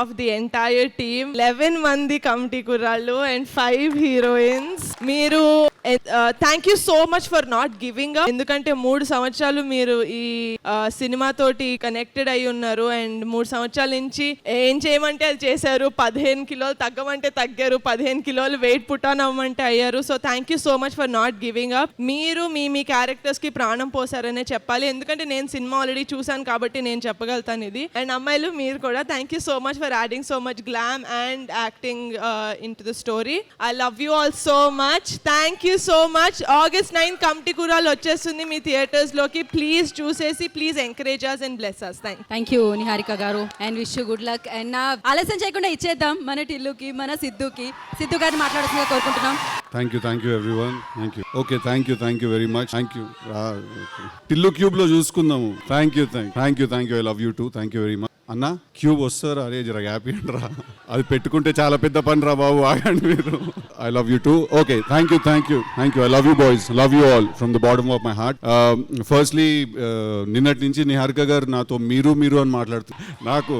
Of the entire team. 11 మంది committee కుర్రాళ్ళు and 5 heroines. మీరు thank you so much for not giving up. ఎందుకంటే 3 సంవత్సరాలు మీరు ఈ సినిమా తోటి కనెక్టెడ్ అయి ఉన్నారు అండ్ 3 సంవత్సరాల నుంచి ఏం చేయమంటే అది చేశారు. 15 కిలోలు తగ్గమంటే తగ్గారు, 15 కిలోలు వెయిట్ పుట్ ఆన్ అవ్వమంటే అయ్యారు. So thank you so much for not giving up. మీరు మీ క్యారెక్టర్స్ కి ప్రాణం పోసారనే చెప్పాలి. ఎందుకంటే నేను సినిమా ఆల్రెడీ చూసాను కాబట్టి నేను చెప్పగలుగుతాను ఇది. అండ్ అమ్మాయిలు మీరు కూడా thank you so much for adding so much glam and acting in to the story. I love you all so much. Thank you so much. August 9 committee Kurrollu వచ్చేస్తుంది మీ థియేటర్స్ లోకి. ప్లీజ్ చూసేసి please encourage us and bless us. Thank you Niharika గారు and wish you good luck. And నా ఆలస్యం చేయకుండా ఇచ్చేద్దాం మన టిల్లుకి, మన సిద్ధుకి. సిద్ధు గారిని మాట్లాడుతుందిగా కోరుకుంటున్నాం. Thank you everyone. Thank you. Okay, thank you very much. Thank you. Tillu cube లో చూసుకుందాము. Thank you. I love you too. Thank you very much. అన్న క్యూబ్ వస్తారు, అరే జర హ్యాపీ అంటరా, అది పెట్టుకుంటే చాలా పెద్ద పని రా బాబు, ఆగండి మీరు. I love you two. Okay, thank you. I love you boys, love you all from the bottom of my heart. Firstly నిన్నటి నుంచి నిహారిక గారు నాతో మీరు అని మాట్లాడుతున్నారు. నాకు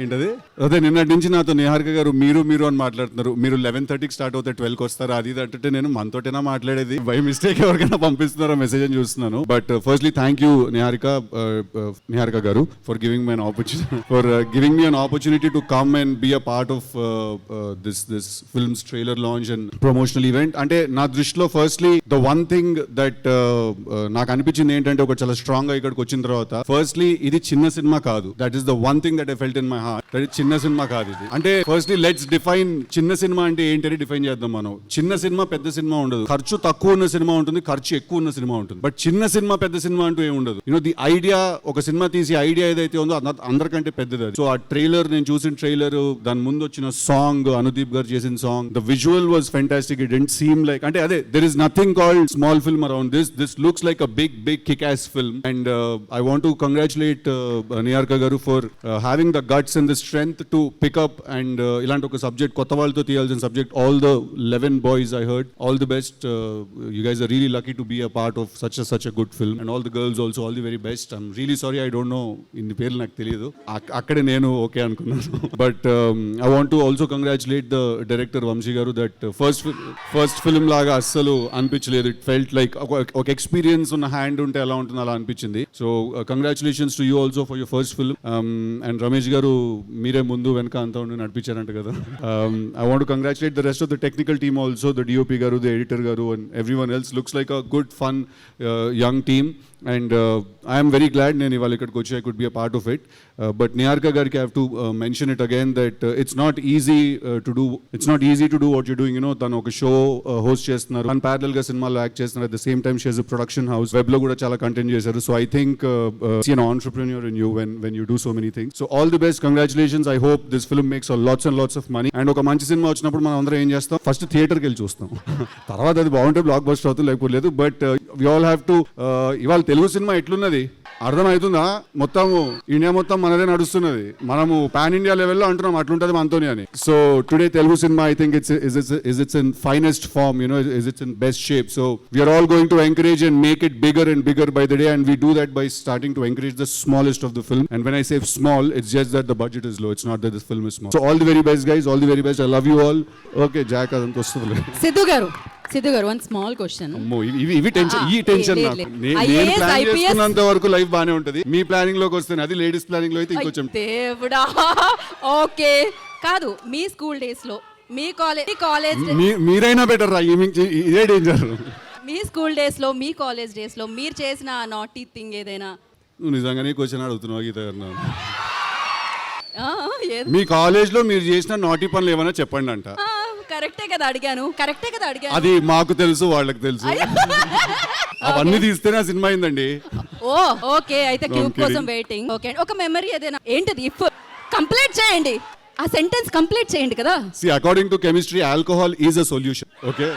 ఏంటది అదే నిన్నటి నుంచి నాతో నిహారిక గారు మీరు అని మాట్లాడుతున్నారు. మీరు 11:30కి స్టార్ట్ అవుతే 12కి వస్తారు, అది అంటే నేను మనతోటైనా మాట్లాడేది, బై మిస్టేక్ ఎవరికైనా పంపిస్తున్నారో మెసేజ్ అని చూస్తున్నాను. But firstly thank you Niharika గారు for giving my opportunity, for giving me an opportunity to come and be a part of this film's trailer launch and promotional event. అంటే నా దృష్టిలో firstly the one thing that నాకు అనిపించింది ఏంటంటే ఒక చాలా strong గా ఇక్కడికి వచ్చిన తర్వాత ఫస్ట్లీ ఇది చిన్న సినిమా కాదు. That is the one thing that I felt in my heart, that చిన్న సినిమా కాదు ఇది. అంటే ఫస్ట్లీ లెట్స్ డిఫైన్ చిన్న సినిమా అంటే ఏంటని డిఫైన్ చేద్దాం మనం. చిన్న సినిమా పెద్ద సినిమా ఉండదు, ఖర్చు తక్కువ ఉన్న సినిమా ఉంటుంది, ఖర్చు ఎక్కువ ఉన్న సినిమా ఉంటుంది. బట్ చిన్న సినిమా పెద్ద సినిమా అంటూ ఏమి ఉండదు. యూనో ది ఐడియా, ఒక సినిమా తీసి ఐడియా ఏదైతే ఉందో అందరికంటే పెద్దది. సో ఆ ట్రైలర్, నేను చూసిన ట్రైలర్, దాని ముందు వచ్చిన సాంగ్, అనుదీప్ గారు చేసిన song, the visual was fantastic. It didn't seem like, అంటే అదే there is nothing called small film around this looks like a big kick as film. And I want to congratulate Niharika గారు for having the guts and the strength to pick up and ఇలాంటి ఒక subject, కొత్త వాళ్ళతో తీయాల్సిన subject. All the 11 boys I heard, all the best. You guys are really lucky to be a part of such a good film, and all the girls also, all the very best. I'm really sorry I don't know ఇన్ని పేర్లు నాకు తెలియదు, అక్కడే నేను okay అనుకున్నాను. But I want to also congratulate the director Vamshi garu. That first film లాగా అస్సలు అనిపించలేదు. ఇట్ ఫెల్ట్ లైక్ ఒక ఎక్స్పీరియన్స్ ఉన్న హ్యాండ్ ఉంటే ఎలా ఉంటుంది అలా అనిపించింది. So congratulations to you also for your first film. And Ramesh garu మీరే ముందు వెనక అంతా ఉండి నడిపించారంట కదా. I want to congratulate the rest of the technical team also, the DOP garu, the editor garu, and everyone else. Looks like a good fun young team. And I am very glad నేను ఇవాళ ఇక్కడికి వచ్చి I could be a part of it. But Niharika గారికి I have to mention it again that it's not easy to do what you're doing. You know, తను ఒక show host చేస్తున్నారు, తను parallel గా సినిమాలో యాక్ట్ చేస్తున్నారు. At the same time she has a production house, web లో కూడా చాలా కంటెంట్ చేశారు. So I think see an entrepreneur in you when you do so many things. So all the best, congratulations. I hope this film makes lots and lots of money. And ఒక మంచి cinema వచ్చినప్పుడు మనం అందరం ఏం చేస్తాం, first థియేటర్కి వెళ్ళి చూస్తాం, తర్వాత అది బాగుంటే బ్లాక్ బస్టర్ అవుతుంది, లేకపోతే లేదు. But we all have to ఇవాళ తెలుగు సినిమా ఎట్లున్నది అర్థమవుతుందా? మొత్తం ఇండియా మొత్తం మనదే నడుస్తున్నది, మనము పాన్ ఇండియా లెవెల్లో అంటున్నాం అట్లుంటది మనతోని అని. So today Telugu cinema I think it's in finest form, you know, it's in best shape. So we are all going to encourage and make it bigger and bigger by the day, and we do that by starting to encourage the smallest of the film. And when I say small, it's just that the budget is low, it's not that this film is small. So all the very best guys, all the very best. I love you all. Okay, Jack అదంతా వస్తుంది. సిద్ధు గారు one small question. ఇవి tension, ఈ tension నాకు. నేను plan చేసుకున్నంత వరకు life బానే ఉంటది, మీ ప్లానింగ్ లోకి వస్తే అది లేడీస్ ప్లానింగ్ లో అయితే ఇంకొంచెం దేవుడా. ఓకే, కాదు మీ స్కూల్ డేస్ లో, మీ కాలేజ్ మీరైనా బెటర్ రా, ఇదే డేంజర్. మీ స్కూల్ డేస్ లో, మీ కాలేజ్ డేస్ లో మీరు చేసిన నాటీ థింగ్ ఏదైనా? నువ్వు నిజంగానే క్వశ్చన్ అడుగుతున్నావు గీత గారు. మీ కాలేజ్ లో మీరు చేసిన నాటీ పనులు ఏమైనా చెప్పండి అంట. కరెక్టే కదా అడిగాను. అది మాకు తెలుసు, వాళ్ళకి తెలుసు. అవన్నీ తీస్తేనే ఆ సినిమా అయిందండి. ఓ ఓకే, అయితే క్యూబ్ కోసం వెయిటింగ్. ఓకే, ఒక మెమరీ ఏదైనా ఏంటిది? ఇఫ్ కంప్లీట్ చేయండి, ఆ సెంటెన్స్ కంప్లీట్ చేయండి కదా. See, according to chemistry, alcohol is a solution. Okay.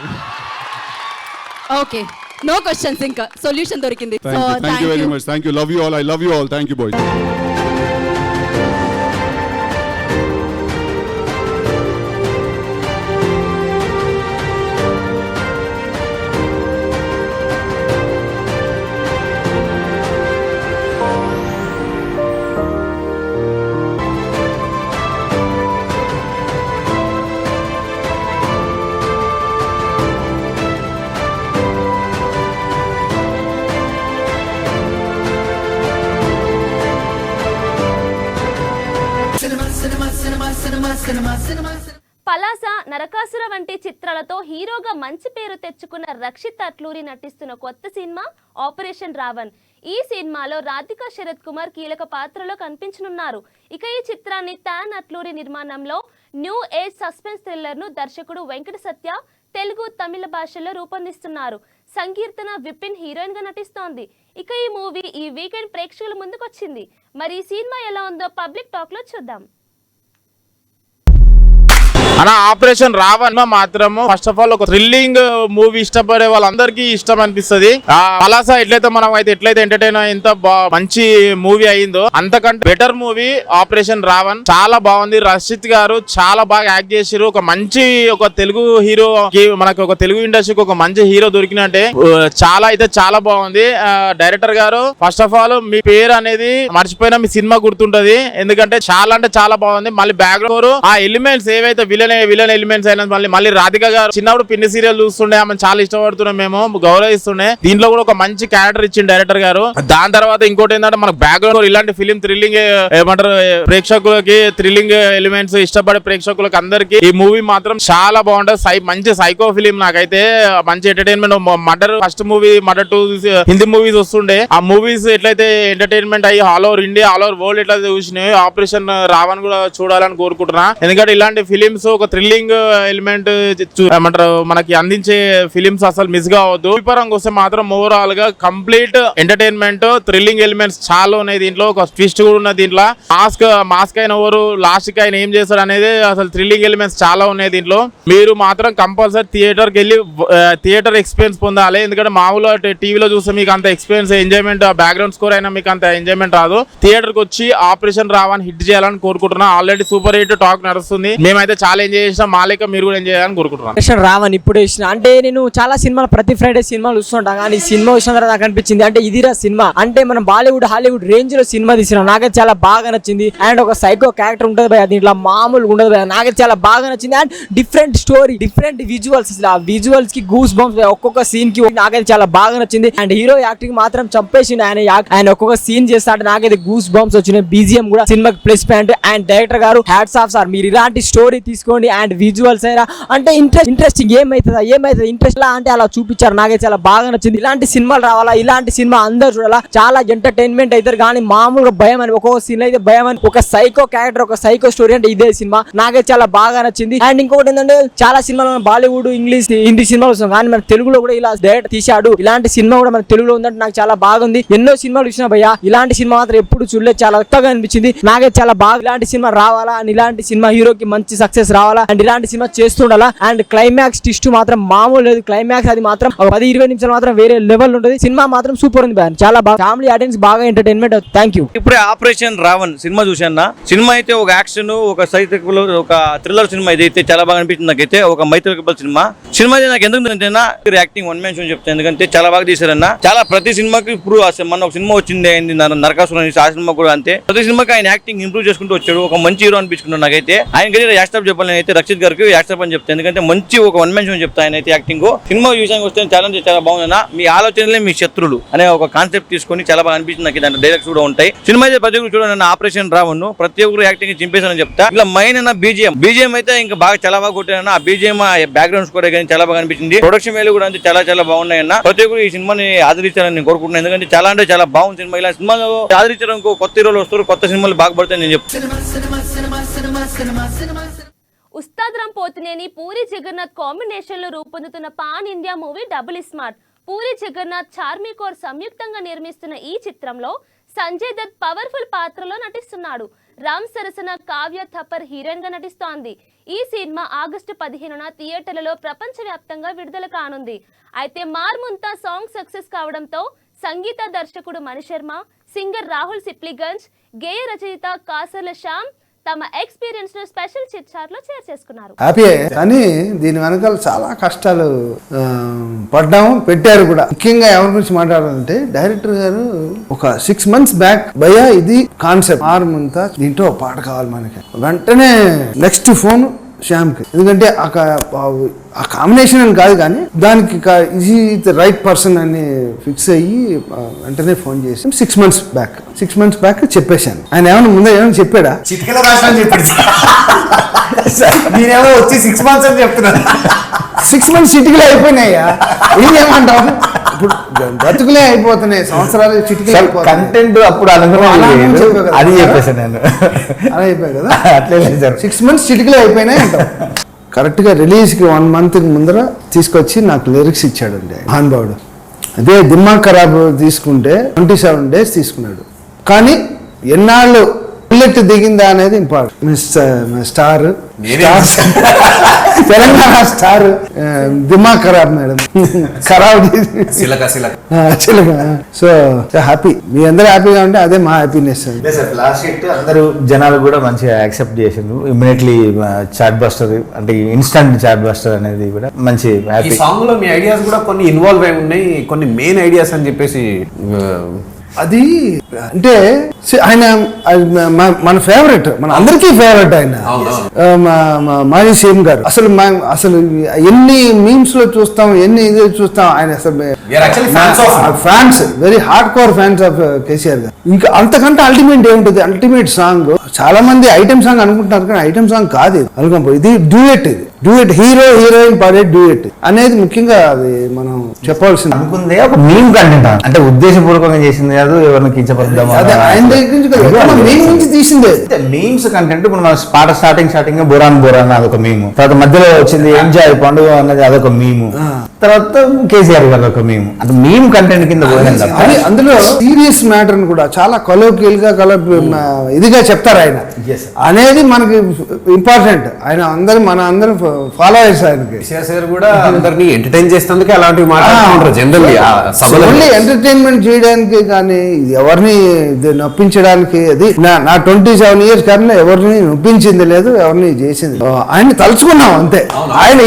Okay, no questions, ఇంకా సొల్యూషన్ దొరికింది. Thank you very much. Thank you. Love you all. I love you all. Thank you boys. cinema, cinema, cinema. Palasa, Narakasura వంటి చిత్రాలతో హీరోగా మంచి పేరు తెచ్చుకున్న రక్షిత్ అట్లూరి నటిస్తున్న కొత్త సినిమా ఆపరేషన్ రావణ్. ఈ సినిమాలో రాధికా శరత్ కుమార్ కీలక పాత్రలో కనిపించనున్నారు. ఇక ఈ చిత్రాన్ని తాన్ అట్లూరి నిర్మాణంలో న్యూ ఏజ్ సస్పెన్స్ థ్రిల్లర్ ను దర్శకుడు వెంకట సత్య తెలుగు, తమిళ భాషల్లో రూపొందిస్తున్నారు. సంకీర్తన విపిన్ హీరోయిన్ గా నటిస్తోంది. ఇక ఈ మూవీ ఈ వీకెండ్ ప్రేక్షకుల ముందుకొచ్చింది. మరి ఈ సినిమా ఎలా ఉందో పబ్లిక్ టాక్ లో చూద్దాం. అన్న ఆపరేషన్ రావణ్ మాత్రము ఫస్ట్ ఆఫ్ ఆల్ ఒక థ్రిల్లింగ్ మూవీ ఇష్టపడే వాళ్ళందరికీ ఇష్టం అనిపిస్తుంది. పలాస ఎట్లయితే ఎంటర్టైన్ ఎంత మంచి మూవీ అయిందో అంతకంటే బెటర్ మూవీ ఆపరేషన్ రావణ్. చాలా బాగుంది. రక్షిత్ గారు చాలా బాగా యాక్ట్ చేసారు. ఒక తెలుగు హీరో, మనకు ఒక తెలుగు ఇండస్ట్రీకి ఒక మంచి హీరో దొరికినట్టే. చాలా బాగుంది. డైరెక్టర్ గారు ఫస్ట్ ఆఫ్ ఆల్ మీ పేరు అనేది మర్చిపోయినా మీ సినిమా గుర్తుంటది. ఎందుకంటే చాలా బాగుంది. మళ్ళీ బ్యాక్గ్రౌండ్ ఆ ఎలిమెంట్స్ ఏవైతే విలన్ ఎలిమెంట్స్ అయినా మళ్ళీ రాధిక గారు చిన్నప్పుడు పిన్ని సీరియల్ చూస్తుండే, ఆమె చాలా ఇష్టపడుతున్నాం, మేము గౌరవిస్తుండే. దీంట్లో కూడా ఒక మంచి క్యారెక్టర్ ఇచ్చింది డైరెక్టర్ గారు. దాని తర్వాత ఇంకోటి ఏంటంటే మనకు బ్యాక్గ్రౌండ్ ఇలాంటి ఫిలిం థ్రిల్లింగ్ ఏమంటారు ప్రేక్షకులకి, థ్రిల్లింగ్ ఎలిమెంట్స్ ఇష్టపడే ప్రేక్షకులకి అందరికి ఈ మూవీ మాత్రం చాలా బాగుంటది. మంచి సైకో ఫిలిం. నాకైతే మంచి entertainment. Murder first movie, murder 2 Hindi movies వస్తుండే. ఆ మూవీస్ ఎట్లయితే ఎంటర్టైన్మెంట్ అయ్యి all over India, all over world ఎట్లయితే చూసినాయి, ఆపరేషన్ రావణ్ కూడా చూడాలని కోరుకుంటున్నా. ఎందుకంటే ఇలాంటి ఫిలిమ్స్ ఒక థ్రిల్లింగ్ ఎలిమెంట్ ఏమంటారు మనకి అందించే ఫిలిమ్స్ అసలు మిస్ కావద్దు. ఈ పరంగా వస్తే మాత్రం ఓవరాల్ గా కంప్లీట్ ఎంటర్టైన్మెంట్, థ్రిల్లింగ్ ఎలిమెంట్స్ చాలా ఉన్నాయి దీంట్లో. ఒక ట్విస్ట్ కూడా ఉన్నది దీంట్లో. మాస్క్ అయిన ఎవరు, లాస్ట్ కి ఆయన ఏం చేస్తాడు అనేది అసలు థ్రిల్లింగ్ ఎలిమెంట్స్ చాలా ఉన్నాయి దీంట్లో. మీరు మాత్రం కంపల్సరీ థియేటర్కి వెళ్ళి థియేటర్ ఎక్స్పీరియన్స్ పొందాలి. ఎందుకంటే మామూలుగా టీవీలో చూస్తే మీకు అంత ఎక్స్పీరియన్స్, ఎంజాయ్మెంట్, బ్యాక్గ్రౌండ్ స్కోర్ అయినా మీకు అంత ఎంజాయ్మెంట్ రాదు. థియేటర్కి వచ్చి ఆపరేషన్ రావణ్ హిట్ చేయాలని కోరుకుంటున్నా. ఆల్రెడీ సూపర్ హిట్ టాక్ నడుస్తుంది. మేమైతే చాలా ఎంజాయ్ చేసినాం. మాలిక మీరు కూడా ఎంజాయ్ చేయాలని కోరుకుంటున్నాను. రావణ్ ఇప్పుడు వేసిన అంటే నేను చాలా సినిమాలు ప్రతి ఫ్రైడే సినిమాలు చూస్తుంటా, కానీ సినిమా వచ్చిన తర్వాత నాకు అనిపించింది అంటే ఇదిరా సినిమా. అంటే మనం బాలీవుడ్, హాలీవుడ్ రేంజ్ లో సినిమా తీసిన నాకైతే చాలా బాగా నచ్చింది. అండ్ ఒక సైకో క్యారెక్టర్ ఉంటుంది భయ, దీంట్లో మామూలుగా ఉండదు భయ. నాకైతే చాలా బాగా నచ్చింది. And different story, different visuals, ఆ విజువల్స్ కి గూస్ బంప్స్ ఒక్కొక్క సీన్ కి నాకైతే చాలా బాగా నచ్చింది. అండ్ హీరో యాక్టింగ్ మాత్రం చంపేసింది. ఆయన ఒక్కొక్క సీన్ చేస్తా అంటే నాకైతే గూస్ బంప్స్ వచ్చినాయి. బీజిఎం కూడా సినిమాకి ప్లస్ పాయింట్. అండ్ డైరెక్టర్ గారు హ్యాట్స్ ఆఫ్ సార్, మీరు ఇలాంటి స్టోరీ తీసుకోండి. అండ్ విజువల్స్ అయినా అంటే ఇంట్రెస్టింగ్ ఏమైతుంది ఇంట్రెస్ట్ లా అంటే అలా చూపించారు. నాకైతే చాలా బాగా నచ్చింది. ఇలాంటి సినిమాలు రావాలా, ఇలాంటి సినిమా అందరూ చూడాలా. చాలా ఎంటర్టైన్మెంట్ అవుతారు. కానీ మామూలుగా భయం అని ఒక్కొక్క సీన్ అయితే భయం అని, ఒక సైకో క్యారెక్టర్, ఒక సైకో స్టోరీ అంటే ఇదే సినిమా. నాకైతే చాలా బాగా నచ్చింది. అండ్ ఇంకొకటి ఏంటంటే చాలా సినిమాలు బాలీవుడ్, ఇంగ్లీష్, హిందీ సినిమాలు వస్తాం, కానీ మన తెలుగులో కూడా ఇలా డైరెక్ట్ తీశాడు. ఇలాంటి సినిమా కూడా మన తెలుగులో ఉందంటే నాకు చాలా బాగుంది. ఎన్నో సినిమాలు చూసినా భయ్యా, ఇలాంటి సినిమా మాత్రం ఎప్పుడు చూడలేదు. చాలా కొత్తగా అనిపించింది. నాకైతే చాలా బాగా ఇలాంటి సినిమా రావాలా, అండ్ ఇలాంటి సినిమా హీరోకి మంచి సక్సెస్ రావాలా, అండ్ ఇలాంటి సినిమా చేస్తుండాలా. అండ్ క్లైమాక్స్ ట్విస్ట్ మాత్రం మామూలు లేదు. క్లైమాక్స్ అది మాత్రం 10-20 నిమిషాలు మాత్రం వేరే లెవెల్ ఉంటుంది. సినిమా మాత్రం సూపర్ ఉంది బ్యాన్, చాలా బాగా ఫ్యామిలీ ఆడియన్స్ బాగా ఎంటర్టైన్మెంట్. Thank you. ఇప్పుడే ఆపరేషన్ రావణ్ సినిమా చూసాను. సినిమా అయితే ఒక యాక్షన్, ఒక సైకిల్, ఒక థ్రిల్లర్ సినిమా అయితే చాలా బాగా అనిపించింది. నాకైతే ఒక మైథికల్ సినిమా అయితే నాకు ఎందుకు యాక్టింగ్ వన్ మ్యాన్ షో చెప్తాను. ఎందుకంటే చాలా బాగా తీశారన్న. చాలా ప్రతి సినిమాకి ఇప్పుడు మన ఒక సినిమా వచ్చింది అయింది నరకాసురం, ఆ సినిమా కూడా అంతే. ప్రతి సినిమాకి ఆయన యాక్టింగ్ ఇంప్రూవ్ చేసుకుంటూ వచ్చాడు. ఒక మంచి హీరో అనిపించుకున్నాడు. నాకైతే ఆయన యాక్టర్ చెప్పాలని అయితే రక్షిత్ గారికి యాక్టర్ అని చెప్తాను. ఎందుకంటే మంచి ఒక వన్ మ్యాన్ షో చెప్తాను ఆయన అయితే యాక్టింగ్. సినిమా విషయానికి వస్తే చాలా బాగుందన్న. మీ ఆలోచనలే మీ శత్రులు అనే ఒక కాన్సెప్ట్ తీసుకొని చాలా బాగా అనిపించింది నాకు. దాంట్లో డైరెక్ట్స్ కూడా ఉంటాయి. సినిమా అయితే ప్రతి ఒక్కరు చూడండి. ఆపరేషన్ రావణ్ ప్రతి ఒక్కరు యాక్టింగ్ చింపేశానని చెప్తా. ఇలా మెయిన్ అన్న బీజిఎం అయితే ఇంకా బాగా చాలా బాగా కొట్టానన్న. ఆ బీజిఎం బ్యాక్గ్రౌండ్ స్కోర్ కానీ చాలా బాగా అనిపించింది. ప్రొడక్షన్ వేలు కూడా అంటే చాలా బాగున్నాయన్న. ప్రతి ఒక్కరు ఈ సినిమాని ఆదరించాలని నేను కోరుకుంటున్నాను. ఎందుకంటే చాలా అంటే చాలా బాగుంది సినిమా. ఇలా సినిమాలో ఆదరించడం కొత్త హీరోలు వస్తారు, కొత్త సినిమాలు బాగుపడతాయి నేను చెప్తాను. ఉస్తాద్ రామ్ పోతినేని, పూరి జగన్నాథ్ కాంబినేషన్ లో రూపొందుతున్న pan India movie double smart. Puri Jagannadh, Charmi Kaur సంయుక్తంగా నిర్మిస్తున్న ఈ చిత్రంలో సంజయ్ దత్ పవర్ఫుల్ పాత్రలో నటిస్తున్నాడు. రామ్ సరసన కావ్య థపర్ హీరోయిన్ గా నటిస్తోంది. ఈ సినిమా ఆగస్టు 15న థియేటర్లలో ప్రపంచవ్యాప్తంగా విడుదల కానుంది. అయితే మార్ముంతా సాంగ్ సక్సెస్ కావడంతో సంగీత దర్శకుడు మణిశర్మ, సింగర్ రాహుల్ సిప్లిగంజ్, గేయ రచయిత కాసర్ల శ్యామ్ తమ ఎక్స్పీరియన్స్ ను స్పెషల్ చిట్ చాట్ లో షేర్ చేసుకున్నారు. హ్యాపీయే, కానీ దీని వెనకాల చాలా కష్టాలు పడ్డాము, పెట్టారు కూడా. ముఖ్యంగా ఎవరి గురించి మాట్లాడాలంటే డైరెక్టర్ గారు ఒక 6 months బ్యాక్ భయ్యా ఇది కాన్సెప్ట్ ఆర్మంతా దీంట్లో పాట కావాలి మనకి, వెంటనే నెక్స్ట్ ఫోన్ శ్యామ్కి. ఎందుకంటే ఆ కాంబినేషన్ అని కాదు, కానీ దానికి ఈజీ రైట్ పర్సన్ అని ఫిక్స్ అయ్యి వెంటనే ఫోన్ చేసి 6 months బ్యాక్ 6 months బ్యాక్ చెప్పేశాను. ఆయన ఏమైనా ముందే ఏమైనా చెప్పాడా? చిటికలో రాష్ట్రం చెప్పాడు. నేనేమో వచ్చి 6 months అని చెప్తున్నాను. 6 months చిటికలే అయిపోయినాయ్యా. ఏమంటావు? ఇప్పుడు బతుకులే అయిపోతున్నాయి, సంవత్సరాలు చిటికలే అయిపోతున్నాయి. కంటెంట్ అప్పుడు అది చెప్పేసాను నేను. అలా అయిపోయాయి కదా. అట్లే లేదు సార్. 6 months చిటికలే అయిపోయినాయి అంటావు. కరెక్ట్గా రిలీజ్కి 1 month ముందర తీసుకొచ్చి నాకు లిరిక్స్ ఇచ్చాడండి మహానుభావుడు. అదే దిమాగ్ ఖరాబ్ తీసుకుంటే 27 days తీసుకున్నాడు. కానీ ఎన్నాళ్ళు బుల్లెట్ దిగిందా అనేది ఇంపార్టెంట్. స్టార్ తెలంగాణ స్టార్ దిమాగ్ ఖరాబ్ మేడం ఖరాబ్ చిలక. సో హ్యాపీ, మీ అందరూ హ్యాపీగా ఉంటే అదే మా హ్యాపీనెస్. లాస్ట్ హిట్ అందరూ జనాలు కూడా మంచిగా యాక్సెప్ట్ చేసిండ్రు. ఇమ్మీడియట్లీ చాట్ బస్టర్ అంటే ఇన్స్టంట్ చాట్ బస్టర్ అనేది కూడా మంచి హ్యాపీ. ఈ సాంగ్ లో మీ ఐడియాస్ కూడా కొన్ని ఇన్వాల్వ్ అయి ఉన్నాయి, కొన్ని మెయిన్ ఐడియాస్ అని చెప్పేసి. అది అంటే ఆయన మన ఫేవరెట్, మన అందరికీ ఫేవరెట్ ఆయన. మాజీ సీఎం గారు అసలు ఎన్ని మీమ్స్ లో చూస్తాం, ఎన్ని ఇది చూస్తాం. ఆయన అసలు fans, very hard core fans of KCR గారు. ఇంకా అంతకంటే అల్టిమేట్ ఏముంటుంది? అల్టిమేట్ సాంగ్ చాలా మంది ఐటమ్ సాంగ్ అనుకుంటున్నారు, కానీ ఐటమ్ సాంగ్ కాదు ఇది. అనుకోండి, ఇది డ్యూయెట్. ఇది డ్యూయెట్, హీరో హీరోయిన్ పాడే డ్యూయెట్ అనేది ముఖ్యంగా అది మనం చెప్పాల్సింది. అనుకుందే ఒక మీమ్ కంటెంట్, అంటే ఉద్దేశపూర్వకంగా చేసింది కాదు, ఎవరిని కించపరుద్దాం. ఆయన దగ్గర నుంచి తీసిందే మీమ్స్ కంటెంట్. ఇప్పుడు మన పాట స్టార్టింగ్ బురాన్ అదొక మీము, తర్వాత మధ్యలో వచ్చింది ఎంజాయ్ పండుగ అన్నది అదొక మీము, తర్వాత కేసీఆర్ గారు ఒక మీము. అంటే మీమ్ కంటెంట్ కింద అది. అందులో సీరియస్ మ్యాటర్ కూడా చాలా కొలోకియల్ గా ఇదిగా చెప్తారు ఆయన అనేది మనకి ఇంపార్టెంట్. ఆయన అందరూ మన అందరం ఫాలోవర్స్ ఆయనకి. కేసీఆర్ కూడా అందరినీ ఎంటర్టైన్ చేసేందుకు అలాంటివి మాట్లాడుతుంటారు జనరల్లీ. ఓన్లీ ఎంటర్టైన్మెంట్ చేయడానికి కానీ ఎవరిని నొప్పించడానికి. అది నా 27 years కానీ ఎవరిని నొప్పించింది లేదు, ఎవరిని చేసింది. ఆయన తలుచుకున్నాం అంతే. ఆయన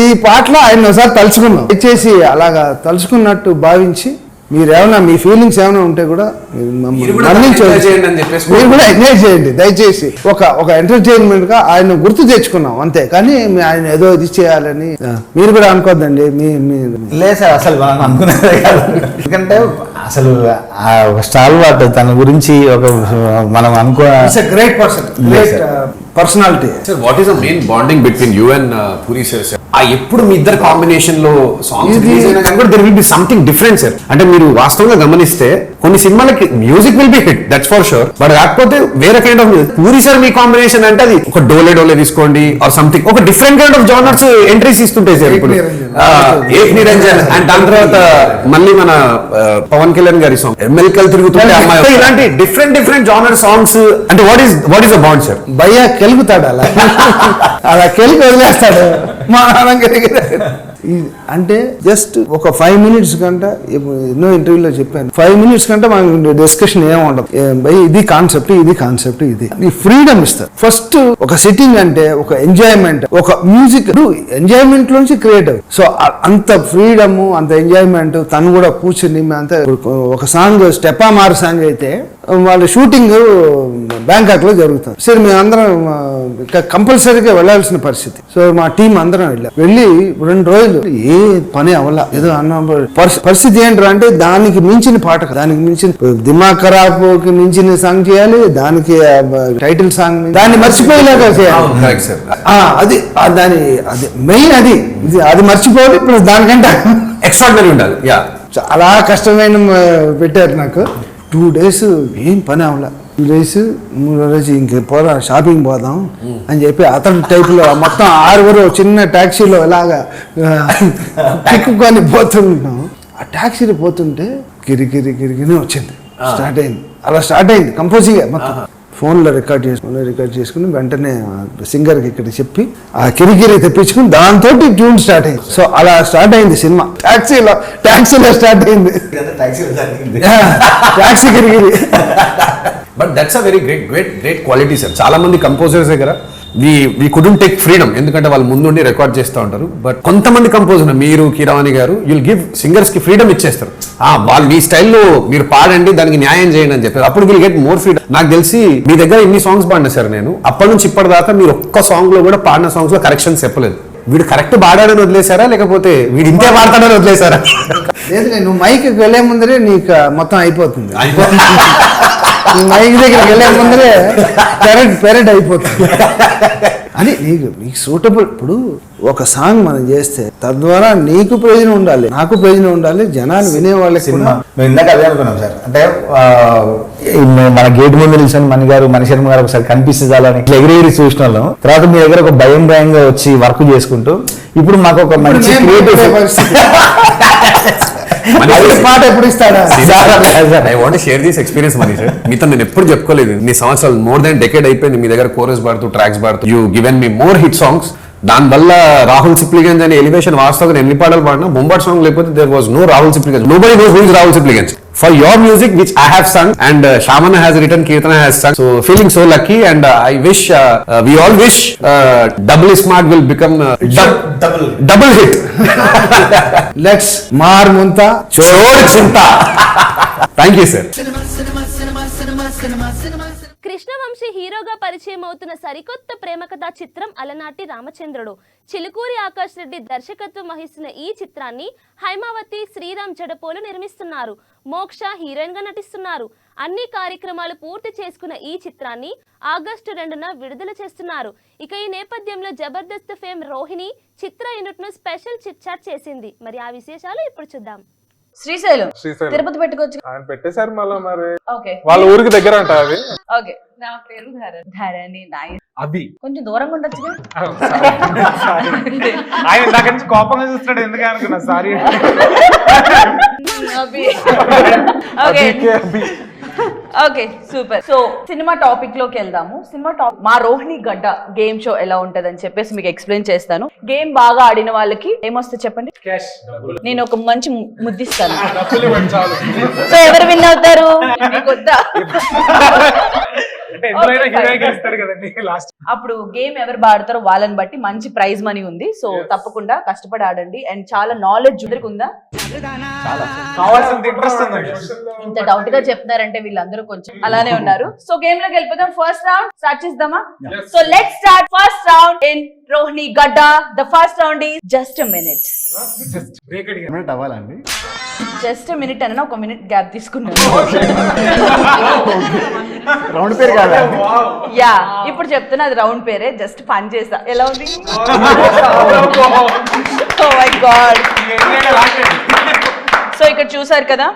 ఈ పాటలో ఆయన ఒకసారి తలుచుకున్నాం. దయచేసి అలాగా తలుచుకున్నట్టు భావించి మీరేమన్నా మీ ఫీలింగ్స్ ఏమైనా ఉంటే కూడా మీరు కూడా ఎంజాయ్ చేయండి దయచేసి. ఒక ఎంటర్టైన్మెంట్ గా ఆయన గుర్తు తెచ్చుకున్నాం అంతే, కానీ ఆయన ఏదో ఇది చేయాలని మీరు కూడా అనుకోద్దండి. లేదు సార్, అసలు మనం అనుకునేదే కాదు. ఎందుకంటే అసలు ఒక స్టాల్ వాట్ తన గురించి ఒక మనం అనుకో great person, great personality. Sir, what is the main bonding between you and puri sir? ఎప్పుడు మీ ఇద్దరు కాంబినేషన్ లో సాంగ్స్ రిలీజ్ అయినా కానీ కూడా there will be something different sir. అంటే మీరు వాస్తవంగా గమనిస్తే కొన్ని సినిమాలకి music will be hit, that's for sure. But కాకపోతే వేరే కైండ్ ఆఫ్ పూరి సార్ మీ కాంబినేషన్ అంటే అది ఒక డోలే తీసుకోండి ఆర్ సంథింగ్, ఒక different kind of genres entries ఇస్తుంటాయి సార్. ఇప్పుడు ఏక్ నిరంజన్ అండ్ దాని తర్వాత మళ్ళీ మన పవన్ కళ్యాణ్ గారి సాంగ్ ఎమ్మెల్కేలు తిరుగుతుంటే అమ్మాయి, ఇలాంటి డిఫరెంట్ జానర్ సాంగ్స్. అంటే what is the bond sir? భయ్యా కెలుగుతాడు అలా కెలికి వదిలేస్తాడు మా అంటే జస్ట్ ఒక 5 minutes కంట. ఎన్నో ఇంటర్వ్యూలో చెప్పాను, 5 minutes కంటే మనకు డిస్కషన్ ఏముండదు. ఇది కాన్సెప్ట్ ఇది ఈ ఫ్రీడమ్ ఇస్తారు. ఫస్ట్ ఒక సిట్టింగ్ అంటే ఒక ఎంజాయ్మెంట్, ఒక మ్యూజిక్ ఎంజాయ్మెంట్ లోంచి క్రియేటివ్. సో అంత ఫ్రీడమ్, అంత ఎంజాయ్మెంట్. తను కూడా కూర్చుని అంతా ఒక సాంగ్ స్టెప్పా మార్ సాంగ్ అయితే వాళ్ళ షూటింగ్ బ్యాంకాక్ లో జరుగుతుంది. సరే మేమందరం కంపల్సరీగా వెళ్లాల్సిన పరిస్థితి. సో మా టీం అందరం వెళ్ళి 2 రోజులు ఏ పని అవ్వాల. ఏదో అన్న పరిస్థితి ఏంటంటే అంటే దానికి మించిన పాట, దానికి మించిన దిమాగ్ ఖరాబ్ కి మించిన సాంగ్ చేయాలి, దానికి టైటిల్ సాంగ్ దాన్ని మర్చిపోయేలాగా చేయాలి. అది అది మెయిన్, అది మర్చిపోవాలి. ఇప్పుడు దానికంటే ఎక్స్ట్రాడినరీ ఉండాలి. చాలా కష్టమైన పెట్టారు నాకు. 2 days ఏం పని అవ్వాల. 2 days 3 రోజు ఇంక పోరా షాపింగ్ పోదాం అని చెప్పి అతని టైప్లో మొత్తం 6 చిన్న ట్యాక్సీలో ఇలాగా తిక్కుకొని పోతుంటాం. ఆ ట్యాక్సీలో పోతుంటే కిరికిరి వచ్చింది, స్టార్ట్ అయింది. అలా స్టార్ట్ అయింది కంపోజింగ్ మొత్తం. ఫోన్లో రికార్డ్ చేసుకుని వెంటనే సింగర్కి ఇక్కడ చెప్పి ఆ కిరికిరి తెప్పించుకుని దాంతో ట్యూన్ స్టార్ట్ అయింది. సో అలా స్టార్ట్ అయింది సినిమా. ట్యాక్సీలో స్టార్ట్ అయింది, ట్యాక్సీ కిరికిరి. But that's a very great quality sir. చాలా మంది కంపోజర్స్ దగ్గర వీ కుడెంట్ టేక్ ఫ్రీడమ్, ఎందుకంటే వాళ్ళు ముందుండి రికార్డ్ చేస్తూ ఉంటారు. బట్ కొంతమంది కంపోజర్, మీరు కీరవాణి గారు, యుల్ గివ్ సింగర్స్ కి ఫ్రీడమ్ ఇచ్చేస్తారు. వాళ్ళు మీ స్టైల్లో మీరు పాడండి, దానికి న్యాయం చేయండి అని చెప్పారు. అప్పుడు విల్ గెట్ మోర్ ఫ్రీడమ్. నాకు తెలిసి మీ దగ్గర ఇన్ని సాంగ్స్ పాడినా సార్ నేను అప్పటి నుంచి ఇప్పటిదాకా మీరు ఒక్క సాంగ్ లో కూడా పాడిన సాంగ్స్ లో కరెక్షన్స్ చెప్పలేదు. వీడు కరెక్ట్ పాడాడని వదిలేశారా, లేకపోతే వీడు ఇంతే పాడతాడని వదిలేశారా? లేదు, నువ్వు మైక్ వెళ్ళే ముందరే నీకు మొత్తం అయిపోతుంది. మైక్ దగ్గరికి వెళ్ళే ముందరే పెరడ్ అయిపోతుంది. అని నీకు సూటబుల్. ఇప్పుడు ఒక సాంగ్ మనం చేస్తే తద్వారా నీకు ప్రయోజనం ఉండాలి, నాకు ప్రయోజనం ఉండాలి, జనాలు వినేవాళ్ళకి సినిమా మేము ఇందాక అదే అనుకున్నాం సార్. అంటే మన గేట్ ముందు నిల్చొని మణి శర్మ గారు ఒకసారి కనిపిస్తే చాలని ఎగిరి చూసిన వాళ్ళం. తర్వాత మీ దగ్గర ఒక భయంగా వచ్చి వర్క్ చేసుకుంటూ ఇప్పుడు మాకు ఒక మంచి క్రియేటివ్ పాట ఎప్పుడు ఇస్తాడా? I want share this experience money sir. మీతో నేను ఎప్పుడు చెప్పుకోలేదు. మీ సంవత్సరాలు మోర్ దెన్ డెకేడ్ అయిపోయింది మీ దగ్గర కోరస్ పాడుతూ ట్రాక్స్ పాడుతూ. You given me more hit songs. దాని వల్ల రాహుల్ సిప్లిగంజ్ అనే ఎలివేషన్ వాస్తవంగా ఎన్ని పాటలు పాడినా బొంబాట్ సాంగ్ లేకపోతే there was no Rahul Sipligunj. Nobody knows who is Rahul Sipligunj. For your music which I have sung and Shamana has written, Kirtana has sung, so feeling so lucky, and I wish we all wish Double Smart will become double hit. Let's maar munta Chor chinta. Thank you sir. cinema cinema cinema cinema cinema cinema. Krishna Vamsi హీరోగా పరిచయం అవుతున్న సరికొత్త ప్రేమ కథా చిత్రం అలనాటి రామచంద్రుడు. చిలుకూరి ఆకాష్ రెడ్డి దర్శకత్వం వహిస్తున్న ఈ చిత్రాన్ని హైమావతి, శ్రీరామ్ జడపోలు నిర్మిస్తున్నారు. మోక్ష హీరోయిన్ గా నటిస్తున్నారు. అన్ని కార్యక్రమాలు పూర్తి చేసుకున్న ఈ చిత్రాన్ని ఆగస్టు 2న విడుదల చేస్తున్నారు. ఇక ఈ నేపథ్యంలో జబర్దస్త్ ఫేమ్ రోహిణి చిత్ర యూనిట్ ను స్పెషల్ చిట్ చాట్ చేసింది. మరి ఆ విశేషాలు ఇప్పుడు చూద్దాం. శ్రీశైలం తిరుపతి పెట్టుకోవచ్చు. ఆయన పెట్టేశారు మళ్ళీ. మరి ఓకే, వాళ్ళ ఊరికి దగ్గర ఉంటాయి అవి. ఓకే. నా పేరు ధరణి. అది కొంచెం దూరంగా ఉండొచ్చు. ఆయన దగ్గర నుంచి కోపంగా చూస్తున్నాడు ఎందుకు అనుకున్నా. Sorry. Okay, super. So cinema topic లోకి వెళ్దాము. సినిమా టాపిక్ మా రోహిణి గడ్డ గేమ్ షో ఎలా ఉంటది అని చెప్పేసి మీకు ఎక్స్ప్లెయిన్ చేస్తాను. గేమ్ బాగా ఆడిన వాళ్ళకి ఏమొస్తే చెప్పండి. నేను ఒక మంచి ముద్దిస్తాను. సో ఎవరు విన్ అవుతారు? మీకు వద్దా? అప్పుడు గేమ్ ఎవరు బాడతారో వాళ్ళని బట్టి మంచి ప్రైజ్ మనీ ఉంది. సో తప్పకుండా కష్టపడి ఆడండి. అండ్ చాలా నాలెడ్జ్ ఉందా? ఇంత డౌట్ గా చెప్తున్నారంటే వీళ్ళందరూ కొంచెం అలానే ఉన్నారు. సో గేమ్ లోకి వెళ్ళిపోదాం. ఫస్ట్ రౌండ్ స్టార్ట్ చేద్దామా? So let's start first round in Rohini గడ్డ. The first round is just a minute. అవ్వాలండి. జస్ట్ ఎ మినిట్ అన్న ఒక మినిట్ గ్యాప్ తీసుకున్నాను. రౌండ్ పేరు కాదా? యా, ఇప్పుడు చెప్తున్నా అది రౌండ్ పేరే. జస్ట్ ఫన్ చేసా. ఎలా ఉంది? Oh my God. సో ఇక్కడ చూసారు కదా,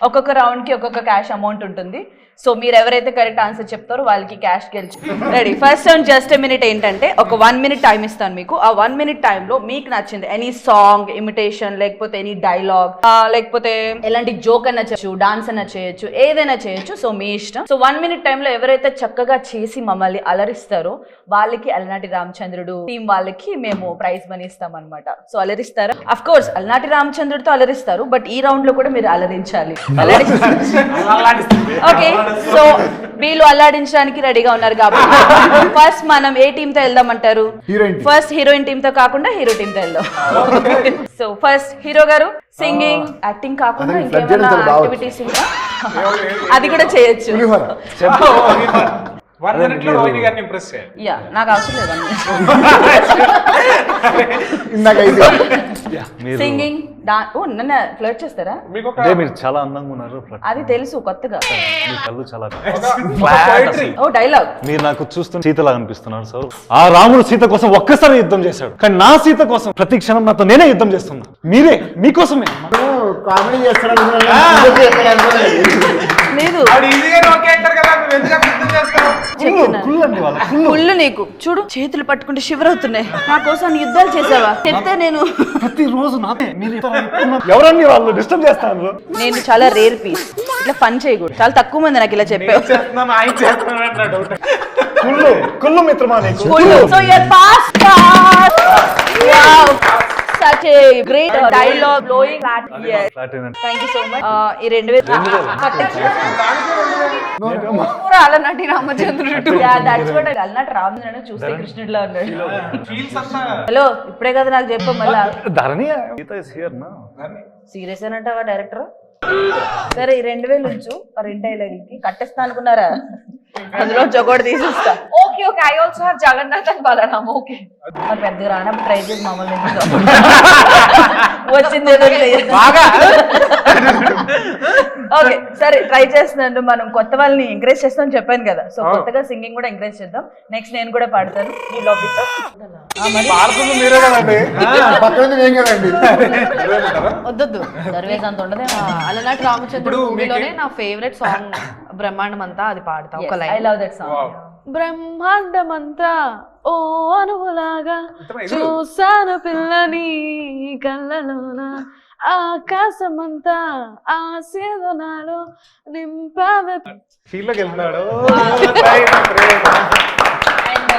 ఒక్కొక్క రౌండ్ కి ఒక్కొక్క క్యాష్ అమౌంట్ ఉంటుంది. సో మీరు ఎవరైతే కరెక్ట్ ఆన్సర్ చెప్తారో వాళ్ళకి క్యాష్ గెలిచి. Ready? First round just a minute ఏంటంటే ఒక 1 minute టైం ఇస్తాను మీకు. ఆ 1 minute టైంలో మీకు నచ్చింది ఎనీ సాంగ్, ఇమిటేషన్, లేకపోతే ఎనీ డైలాగ్, లేకపోతే ఎలాంటి జోక్ అన్నా చేయొచ్చు, డాన్స్ అన్నా చేయొచ్చు, ఏదైనా చేయొచ్చు. సో మీ ఇష్టం. సో 1 minute టైంలో ఎవరైతే చక్కగా చేసి మమ్మల్ని అలరిస్తారో వాళ్ళకి అలనాటి రామచంద్రుడు టీం వాళ్ళకి మేము ప్రైజ్ మనీ ఇస్తాం అనమాట. సో అలరిస్తారా? అఫ్ కోర్స్ అలనాటి రామచంద్రుడితో అలరిస్తారు, బట్ ఈ రౌండ్ లో కూడా మీరు అలరించాలి. ఓకే, సో వీళ్ళు అల్లాడించడానికి రెడీగా ఉన్నారు కాబట్టి ఫస్ట్ మనం ఏ టీమ్ తో వెళ్దామంటారు? ఫస్ట్ హీరోయిన్ టీమ్ తో కాకుండా హీరో టీమ్ తో వెళ్దాం. సో ఫస్ట్ హీరో గారు సింగింగ్, యాక్టింగ్ కాకుండా ఇంకేమైనా యాక్టివిటీస్ ఇంకా అది కూడా చేయొచ్చు. యా, నాకు అవసరం లేదు. సింగింగ్, ఓ నన్ను ఫ్లర్ట్ చేస్తారా? మీరు చాలా అందంగా ఉన్నారు. అది తెలుసు, కొత్తగా. చాలా ఓ డైలాగ్. మీరు నాకు చూస్తున్న సీతలా అనిపిస్తున్నారు సార్. ఆ రాముడు సీత కోసం ఒక్కసారి యుద్ధం చేశాడు, కానీ నా సీత కోసం ప్రతి క్షణం నాతో నేనే యుద్ధం చేస్తున్నా. మీరే, మీకోసమే. కామెడీ చేస్తాడు లేదు, కుళ్ళు నీకు. చూడు చేతులు పట్టుకుంటే షివర్ అవుతున్నాయి. నా కోసం యుద్ధాలు చేసావా? చెప్తే నేను ప్రతిరోజు ఎవరన్నీ వాళ్ళు డిస్టర్బ్ చేస్తాను. నేను చాలా రేర్ పీస్. ఇట్లా ఫన్ చేయకూడదు. చాలా తక్కువ మంది నాకు ఇలా చెప్పావు. కుళ్ళు మిత్రమా నీకు. So your pass. Wow, such a great dialogue, blowing flat. Yes, thank you so much. ఈ 2000 అలనాటి రామచంద్రుడు. Yeah, that's what. అలనాటి రామచంద్రుడు చూస్తే కృష్ణుడిలా ఉన్నాడు. హలో, ఇప్పుడే కదా నాకు చెప్పా. మళ్ళా సీరియస్ అంటావా డైరెక్టర్? సరే, ఈ 2000 ఉంచు. 2 డైలాగులకి కట్టేస్తా అనుకున్నారా? అందులో చొకోటి తీసేస్తా. Okay okay, I also have Jagannath and Balaram. Okay, మరి పెద్దగా రానప్పుడు ట్రై చేసి మమ్మల్ని వచ్చింది ఏదో ఓకే సరే ట్రై చేస్తున్నాను. మనం కొత్త వాళ్ళని ఎంకరేజ్ చేస్తామని చెప్పాను కదా, సో కొత్తగా సింగింగ్ కూడా ఎంకరేజ్ చేద్దాం. నెక్స్ట్ నేను కూడా పాడతాను. వద్దొద్దు దర్వేజ్ అంత ఉండదు. అలనాటి రామచంద్రుడు మూవీలోనే నా ఫేవరెట్ సాంగ్ బ్రహ్మాండం అంతా, అది పాడతా ఒక I line. Love that song. బ్రహ్మాండమంతా ఓ అనువులాగా చూసాను పిల్లని కళ్ళలోన, ఆకాశమంతా ఆశీర్వనాలు నింపావే. అండ్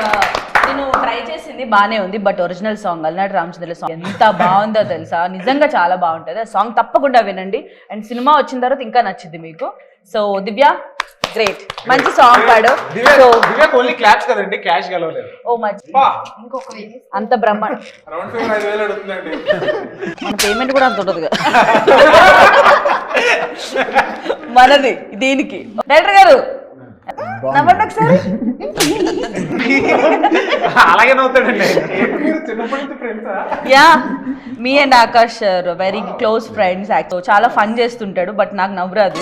నేను ట్రై చేసింది బానే ఉంది, బట్ ఒరిజినల్ సాంగ్ అలనాటి రామచంద్రుల సాంగ్ ఎంత బాగుందో తెలుసా, నిజంగా చాలా బాగుంటుంది. ఆ సాంగ్ తప్పకుండా వినండి. అండ్ సినిమా వచ్చిన తర్వాత ఇంకా నచ్చింది మీకు. సో దివ్య గ్రేట్, మంచి సాంగ్ పాడు. సో ఓన్లీ క్లాప్స్ కదండి, క్యాష్ గెలవలేదు. ఓ మంచి అంత బ్రహ్మాండ మన పేమెంట్ కూడా అంత ఉంటుంది కదా మనది దీనికి. డైరెక్టర్ గారు నవ్వండి ఒకసారి. అలాగే నవ్వుతాడండి. Yeah, me and Akash very close friends. చాలా ఫన్ చేస్తుంటాడు, బట్ నాకు నవ్వురాదు,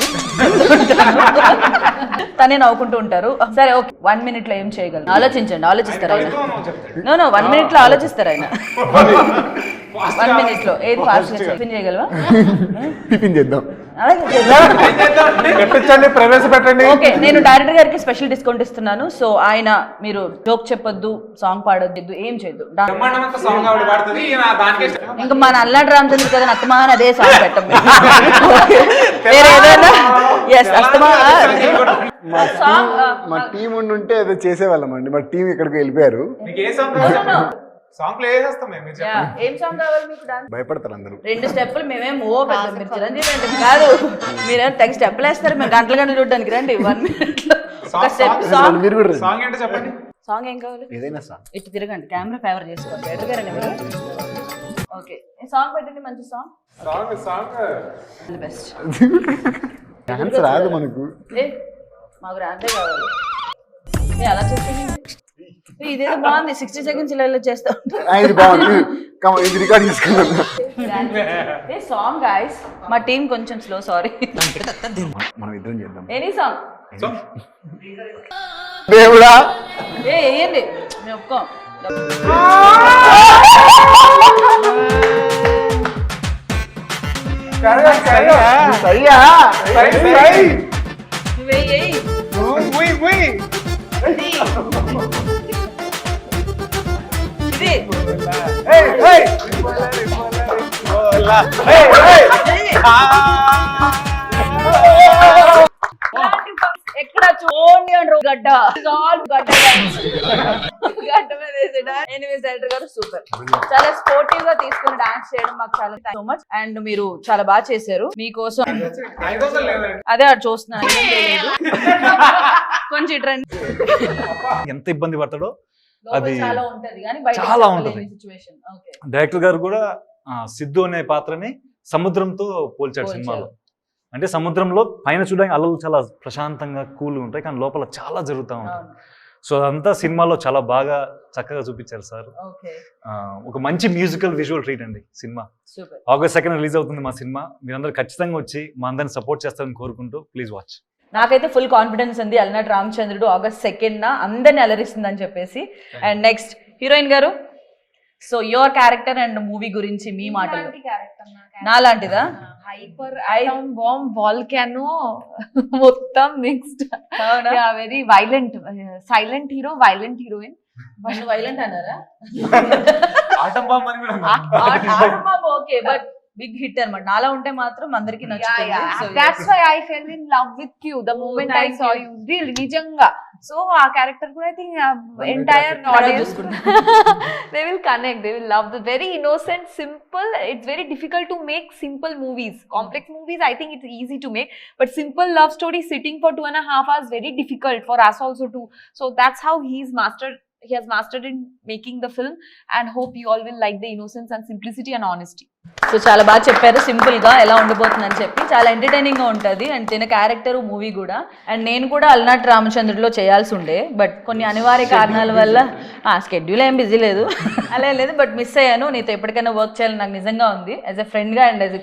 తనే నవ్వుకుంటూ ఉంటారు. సరే ఓకే, 1 minute లో ఏం చేయగలరు ఆలోచించండి. ఆలోచిస్తారు ఆయన. నో 1 minute లో ఆలోచిస్తారు ఆయన. 1 minute లో ఏది ఫాస్ట్ గా టిఫిన్ చేయగలవా? టిఫిన్ చేద్దాం. ప్రవేశపెట్టండి. ఓకే, నేను డైరెక్టర్ గారికి స్పెషల్ డిస్కౌంట్ ఇస్తున్నాను. సో ఆయన మీరు జోక్ చెప్పొద్దు, సాంగ్ పాడొద్దు, ఏం చేయొద్దు. ఇంకా మన అల్లాడి రామచంద్ర కదా అత్తమాన్ అదే సాంగ్ పెట్టం. వేరే ఏదైనా మా టీం ఉంటే ఏదో చేసేవాళ్ళం అండి. మా టీం ఇక్కడికి వెళ్ళిపోయారు. ఏం సాంగ్ కావాలి మీకు? భయపడతారు అందరూ. 2 స్టెప్పులు మేమేం ఓ పెద్ద మీరు చిరంజీవి అంటే కాదు, మీరేం తెగ స్టెప్పులు వేస్తారు, మేము గంటలు చూడడానికి రండి. 1 minute లో ఒక స్టెప్ సాంగ్. మీరు కూడా సాంగ్ ఏంటో చెప్పండి. సాంగ్ ఏం కావాలి? ఏదైనా సాంగ్. ఇటు తిరగండి, కెమెరా ఫేవర్ చేసుకోండి. డైరెక్టర్ గారండి మీరు. ఓకే, సాంగ్ పెట్టండి, మంచి సాంగ్. బెస్ట్. డాన్స్ రాదు మనకు. మాకు రాంతే కావాలి. అలా చేస్తే ఇదేదో బాగుంది, 60 seconds ఇలా చేస్తా ఇది బాగుంది, ఇది రికార్డ్ చేసుకున్నాం. సాంగ్ గైస్, మా టీం కొంచెం స్లో, సారీ. మనం ఇద్దరం చేద్దాం. ఎనీ సాంగ్ దేవుడా వేయండి, మేము ఒప్పుకోం. ఎక్కడ చూడండి గడ్డ గడ్డ మీద వేసాడా. ఎనీవేస్ డైరెక్టర్ గారు సూపర్, చాలా స్పోర్టివ్ గా తీసుకుని డాన్స్ చేయడం మాకు చాలా సో మచ్. అండ్ మీరు చాలా బాగా చేశారు. మీకోసం అదే చూస్తున్నాను, కొంచెం ట్రెండ్ ఎంత ఇబ్బంది పడతాడో అది చాలా ఉంటది కానీ చాలా ఉంటది. డైరెక్టర్ గారు కూడా సిద్ధు అనే పాత్రని సముద్రంతో పోల్చాడు సినిమాలో. అంటే సముద్రంలో పైన చూడడానికి అలలు చాలా ప్రశాంతంగా కూల్గా ఉంటాయి, కానీ లోపల చాలా జరుగుతూ ఉంటాయి. సో అదంతా సినిమాలో చాలా బాగా చక్కగా చూపించారు సార్. ఒక మంచి మ్యూజికల్ విజువల్ ట్రీట్ అండి సినిమా. August 2nd రిలీజ్ అవుతుంది మా సినిమా. మీరందరూ ఖచ్చితంగా వచ్చి మా అందరిని సపోర్ట్ చేస్తారని కోరుకుంటూ ప్లీజ్ వాచ్. నాకైతే ఫుల్ కాన్ఫిడెన్స్ ఉంది అలనాటి రామచంద్రుడు August 2nd అందరిని అలరిస్తుందని చెప్పేసి. And next heroine garu, so your character and movie గురించి మీ మాటలు. నాలాంటిదా? హైపర్ ఐటమ్ బాంబ్ వాల్కానో మొత్తం mixed. Very violent, silent hero, violent heroine. Violent అన్నారా? ఆటం బాంబ్ అని కూడా atom bomb okay, but big hit అన్నమాట. నాలా ఉంటే మాత్రం అందరికి నచ్చుతుంది. That's why I fell in love with you the moment I saw you. Really, నిజంగా. So ఆ క్యారెక్టర్ కూడా I think entire audience they will connect, they will love the very innocent, simple. It's very difficult to make simple movies. Complex movies I think it's easy to make, but simple love story sitting for 2.5 hours very difficult for us also too. So that's how he has mastered in making the film, and hope you all will like the innocence and simplicity and honesty. So చాలా బాగా చెప్పారు, simple గా ఎలా ఉండబోతుందని చెప్పి. చాలా entertaining గా ఉంటుంది. అండ్ తిన క్యారెక్టర్ మూవీ కూడా. అండ్ నేను కూడా అలనాటి రామచంద్రుడిలో చేయాల్సి ఉండే, బట్ కొన్ని అనివార్య కారణాల వల్ల స్కెడ్యూల్ ఏం బిజీ లేదు, అలా లేదు, బట్ మిస్ అయ్యాను. నీతో ఎప్పటికైనా వర్క్ చేయాలని నాకు నిజంగా ఉంది, యాజ్ ఎ ఫ్రెండ్ గా అండ్ యాజ్ ఎ